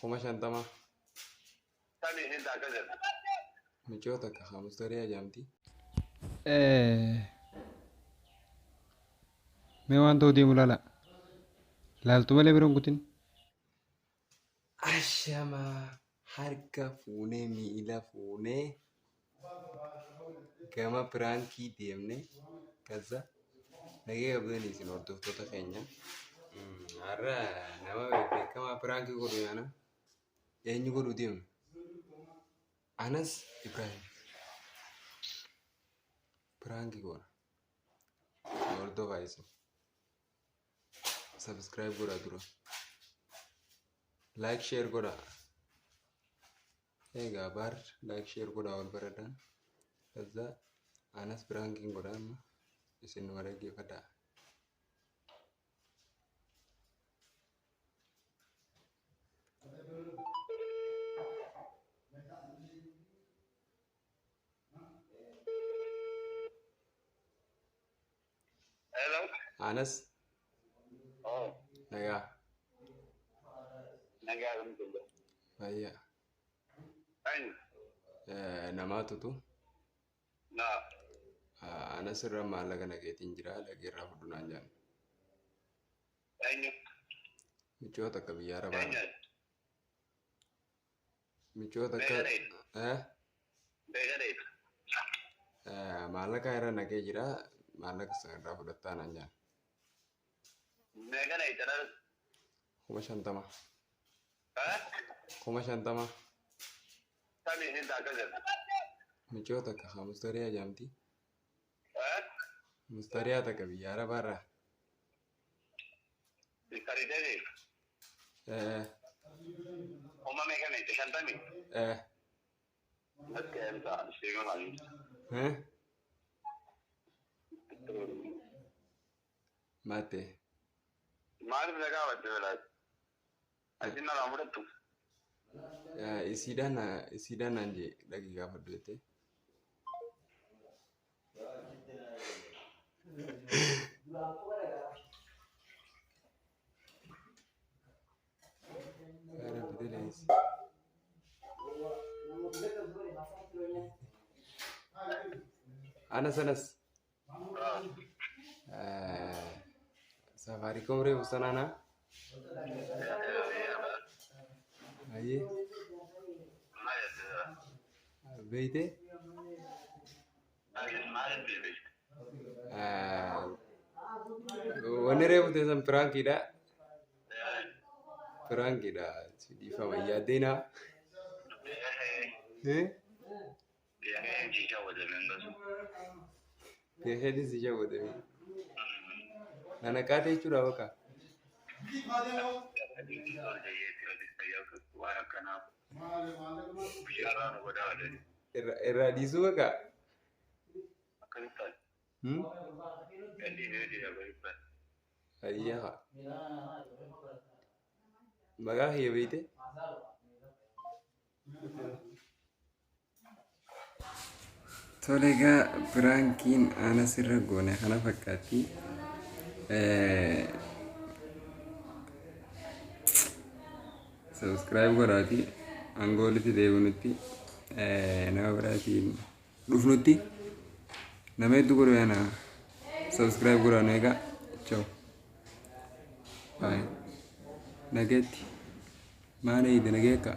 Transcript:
Kuma shantama. Tani hinda kaza. Michoota ka hamustariyaa jaamti. Mee waan ta'u deemu laala. Laaltu malee biroon kutin. Ashama harka fuunee miila fuunee gama piraankii deemne kaza nagee qabdanii isin hordoftoota keenya. Har'a nama beekamaa piraankii godhu yaana eenyu godhu deemne? Anas Ibrahim piraankii godha. Hordofaa isin. Subscribe godha dura. Like share godha. Egaa bar like share godha wal baradan. Kaza Anas piraankii godha amma isin wareeggeeffadha. Hello. Anas Oh, nagaa nagaa alhamdulillah. fayyaa Ayin. namaatutu Na. Anas irra maallaqa naqeetiin jira dhaqee irraa fudhunaan jaan Ayin. michoota akka biyya arabaa Ayin. michoota akka Begadai. maallaqa irra naqee jira maallaqa sana irraa fudhattaa naan jaan Begadai teral. kuma shantama kuma shantama Tani hinda kaza. michoota akka hamustariyaa jaamti mustariyaa takka biyya arabaa irraa Bikari dede. Oma megane te shantami. Nakke emta shego mali. Mate Maal belaga wate bela. Ajinna ramudatu. isiidhaan naan jee dhaqii gaafadhu jettee Anas Safaricom reefu sanaana aye beeyte wanni reefu teessan piraankiidha si dhiifama yaaddeena keeshadii si jawwadame nana qaate jechuudha bakka irraa dhiisuu bakka ayyaa maqaa kiyya beeyte tole egaa piraankiin Anas irra goone kana fakkaatti subscribe godhaati hanga walitti deebinutti nama biraatiin dhufnutti nama hedduu godhu yana subscribe godhaanu egaa ciao bye nageetti maal eeyide nageekka